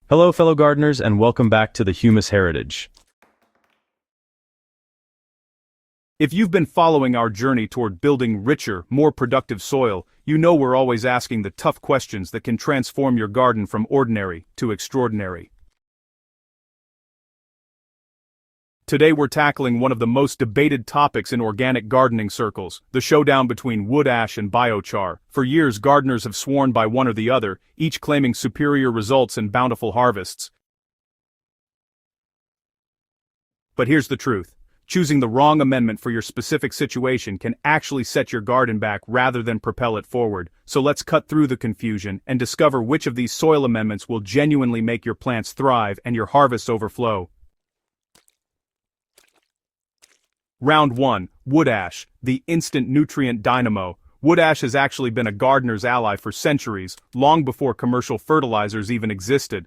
Hello fellow gardeners and welcome back to the Humus Heritage. If you've been following our journey toward building richer, more productive soil, you know we're always asking the tough questions that can transform your garden from ordinary to extraordinary. Today we're tackling one of the most debated topics in organic gardening circles, the showdown between wood ash and biochar. For years gardeners have sworn by one or the other, each claiming superior results and bountiful harvests. But here's the truth. Choosing the wrong amendment for your specific situation can actually set your garden back rather than propel it forward. So let's cut through the confusion and discover which of these soil amendments will genuinely make your plants thrive and your harvests overflow. Round 1. Wood ash, the instant nutrient dynamo. Wood ash has actually been a gardener's ally for centuries, long before commercial fertilizers even existed.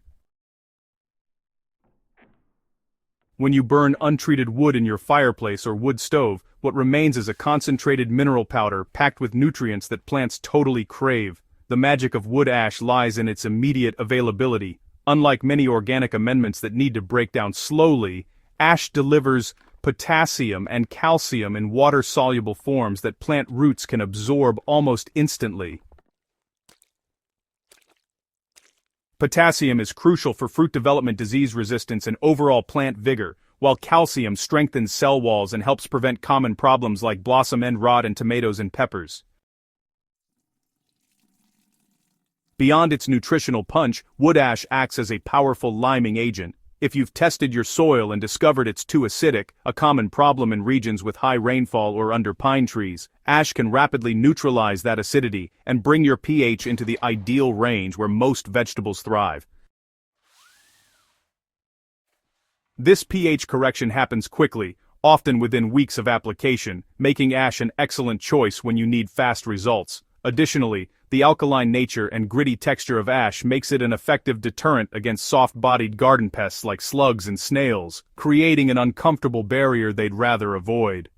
When you burn untreated wood in your fireplace or wood stove, what remains is a concentrated mineral powder packed with nutrients that plants totally crave. The magic of wood ash lies in its immediate availability. Unlike many organic amendments that need to break down slowly, ash delivers potassium and calcium in water-soluble forms that plant roots can absorb almost instantly. Potassium is crucial for fruit development, disease resistance, and overall plant vigor, while calcium strengthens cell walls and helps prevent common problems like blossom end rot in tomatoes and peppers. Beyond its nutritional punch, wood ash acts as a powerful liming agent. If you've tested your soil and discovered it's too acidic, a common problem in regions with high rainfall or under pine trees, ash can rapidly neutralize that acidity and bring your pH into the ideal range where most vegetables thrive. This pH correction happens quickly, often within weeks of application, making ash an excellent choice when you need fast results. Additionally, the alkaline nature and gritty texture of ash makes it an effective deterrent against soft-bodied garden pests like slugs and snails, creating an uncomfortable barrier they'd rather avoid.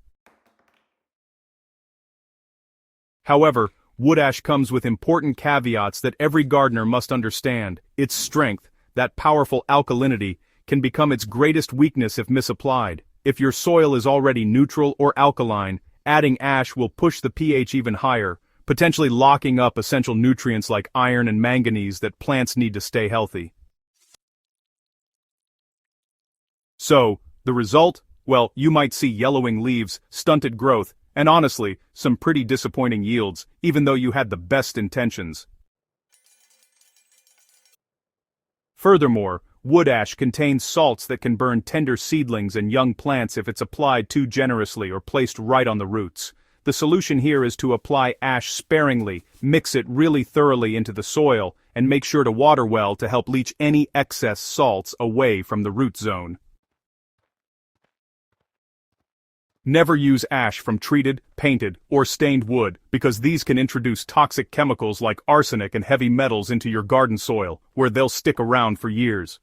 However, wood ash comes with important caveats that every gardener must understand. Its strength, that powerful alkalinity, can become its greatest weakness if misapplied. If your soil is already neutral or alkaline, adding ash will push the pH even higher, potentially locking up essential nutrients like iron and manganese that plants need to stay healthy. So, the result? Well, you might see yellowing leaves, stunted growth, and honestly, some pretty disappointing yields, even though you had the best intentions. Furthermore, wood ash contains salts that can burn tender seedlings and young plants if it's applied too generously or placed right on the roots. The solution here is to apply ash sparingly, mix it really thoroughly into the soil, and make sure to water well to help leach any excess salts away from the root zone. Never use ash from treated, painted, or stained wood, because these can introduce toxic chemicals like arsenic and heavy metals into your garden soil, where they'll stick around for years.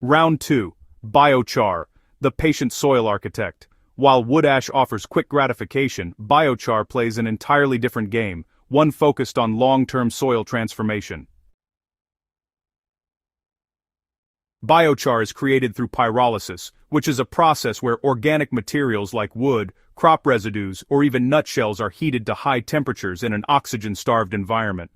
Round 2. Biochar, the patient soil architect. While wood ash offers quick gratification, biochar plays an entirely different game, one focused on long-term soil transformation. Biochar is created through pyrolysis, which is a process where organic materials like wood, crop residues, or even nutshells are heated to high temperatures in an oxygen-starved environment.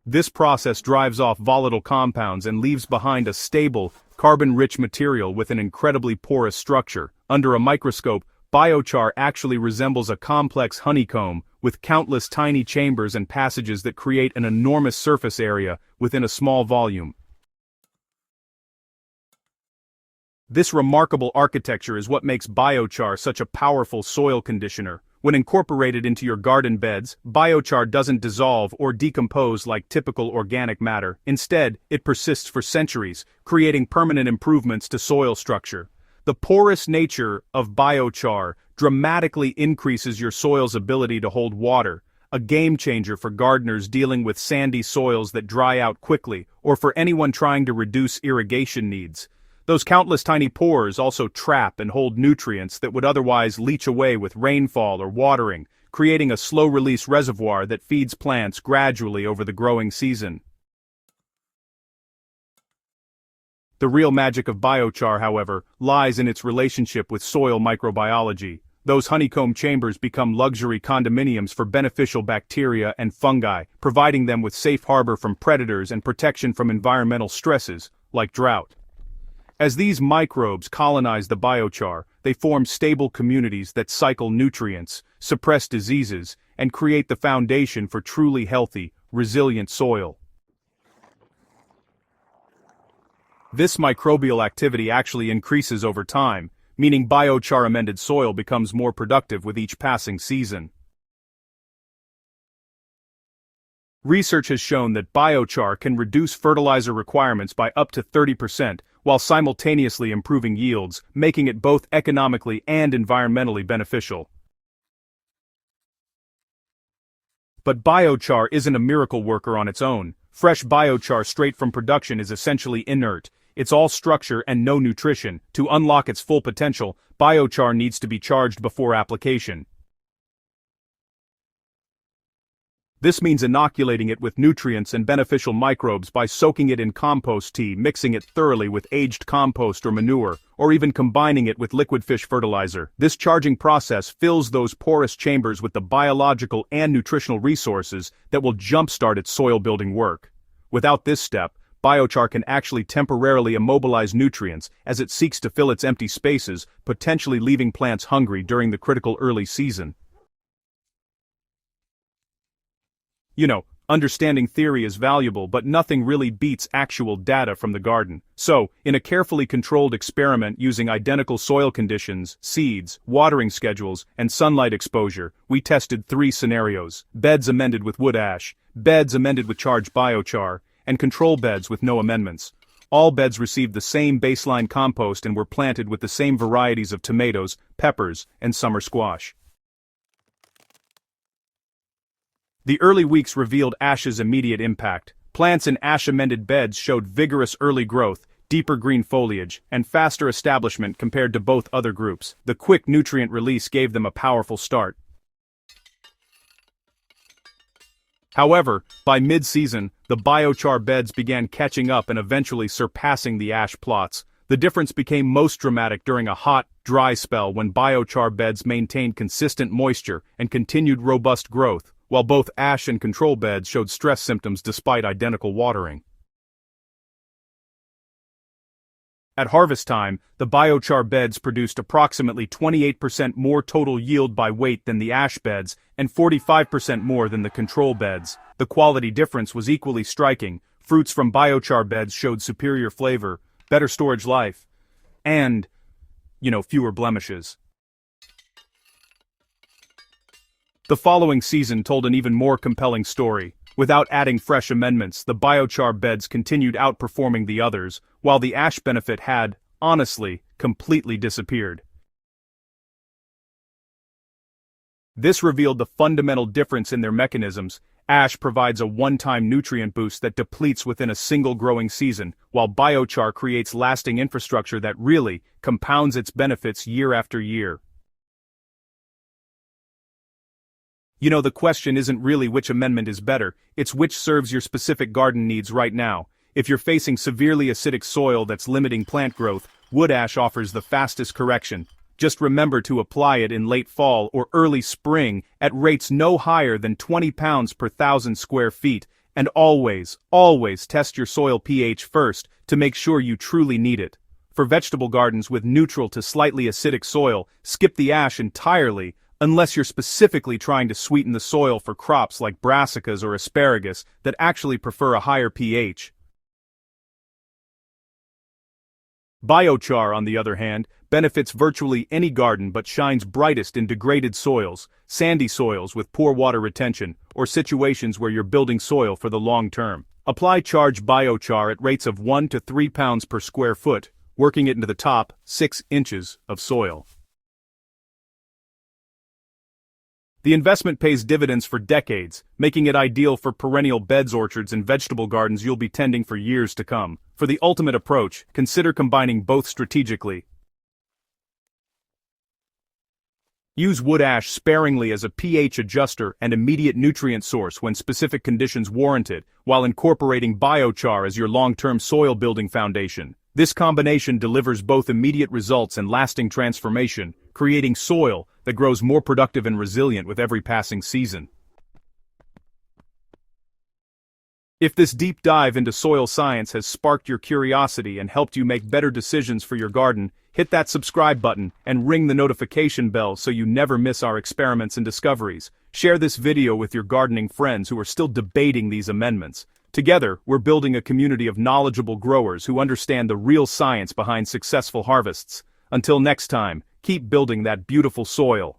This process drives off volatile compounds and leaves behind a stable, carbon-rich material with an incredibly porous structure. Under a microscope, biochar actually resembles a complex honeycomb, with countless tiny chambers and passages that create an enormous surface area within a small volume. This remarkable architecture is what makes biochar such a powerful soil conditioner. When incorporated into your garden beds, biochar doesn't dissolve or decompose like typical organic matter. Instead, it persists for centuries, creating permanent improvements to soil structure. The porous nature of biochar dramatically increases your soil's ability to hold water, a game changer for gardeners dealing with sandy soils that dry out quickly, or for anyone trying to reduce irrigation needs. Those countless tiny pores also trap and hold nutrients that would otherwise leach away with rainfall or watering, creating a slow-release reservoir that feeds plants gradually over the growing season. The real magic of biochar, however, lies in its relationship with soil microbiology. Those honeycomb chambers become luxury condominiums for beneficial bacteria and fungi, providing them with safe harbor from predators and protection from environmental stresses, like drought. As these microbes colonize the biochar, they form stable communities that cycle nutrients, suppress diseases, and create the foundation for truly healthy, resilient soil. This microbial activity actually increases over time, meaning biochar-amended soil becomes more productive with each passing season. Research has shown that biochar can reduce fertilizer requirements by up to 30%, while simultaneously improving yields, making it both economically and environmentally beneficial. But biochar isn't a miracle worker on its own. Fresh biochar straight from production is essentially inert. It's all structure and no nutrition. To unlock its full potential, biochar needs to be charged before application. This means inoculating it with nutrients and beneficial microbes by soaking it in compost tea, mixing it thoroughly with aged compost or manure, or even combining it with liquid fish fertilizer. This charging process fills those porous chambers with the biological and nutritional resources that will jumpstart its soil-building work. Without this step, biochar can actually temporarily immobilize nutrients as it seeks to fill its empty spaces, potentially leaving plants hungry during the critical early season. Understanding theory is valuable, but nothing really beats actual data from the garden. So, in a carefully controlled experiment using identical soil conditions, seeds, watering schedules, and sunlight exposure, we tested 3 scenarios: beds amended with wood ash, beds amended with charged biochar, and control beds with no amendments. All beds received the same baseline compost and were planted with the same varieties of tomatoes, peppers, and summer squash. The early weeks revealed ash's immediate impact. Plants in ash-amended beds showed vigorous early growth, deeper green foliage, and faster establishment compared to both other groups. The quick nutrient release gave them a powerful start. However, by mid-season, the biochar beds began catching up and eventually surpassing the ash plots. The difference became most dramatic during a hot, dry spell when biochar beds maintained consistent moisture and continued robust growth, while both ash and control beds showed stress symptoms despite identical watering. At harvest time, the biochar beds produced approximately 28% more total yield by weight than the ash beds and 45% more than the control beds. The quality difference was equally striking. Fruits from biochar beds showed superior flavor, better storage life, and, fewer blemishes. The following season told an even more compelling story. Without adding fresh amendments, the biochar beds continued outperforming the others, while the ash benefit had, honestly, completely disappeared. This revealed the fundamental difference in their mechanisms. Ash provides a one-time nutrient boost that depletes within a single growing season, while biochar creates lasting infrastructure that really compounds its benefits year after year. The question isn't really which amendment is better, it's which serves your specific garden needs right now. If you're facing severely acidic soil that's limiting plant growth, wood ash offers the fastest correction. Just remember to apply it in late fall or early spring at rates no higher than 20 pounds per 1,000 square feet, and always test your soil pH first to make sure you truly need it. For vegetable gardens with neutral to slightly acidic soil, skip the ash entirely, unless you're specifically trying to sweeten the soil for crops like brassicas or asparagus that actually prefer a higher pH. Biochar, on the other hand, benefits virtually any garden but shines brightest in degraded soils, sandy soils with poor water retention, or situations where you're building soil for the long term. Apply charged biochar at rates of 1 to 3 pounds per square foot, working it into the top 6 inches of soil. The investment pays dividends for decades, making it ideal for perennial beds, orchards, and vegetable gardens you'll be tending for years to come. For the ultimate approach, consider combining both strategically. Use wood ash sparingly as a pH adjuster and immediate nutrient source when specific conditions warrant it, while incorporating biochar as your long-term soil building foundation. This combination delivers both immediate results and lasting transformation, creating soil that grows more productive and resilient with every passing season. If this deep dive into soil science has sparked your curiosity and helped you make better decisions for your garden, hit that subscribe button and ring the notification bell so you never miss our experiments and discoveries. Share this video with your gardening friends who are still debating these amendments. Together, we're building a community of knowledgeable growers who understand the real science behind successful harvests. Until next time, keep building that beautiful soil.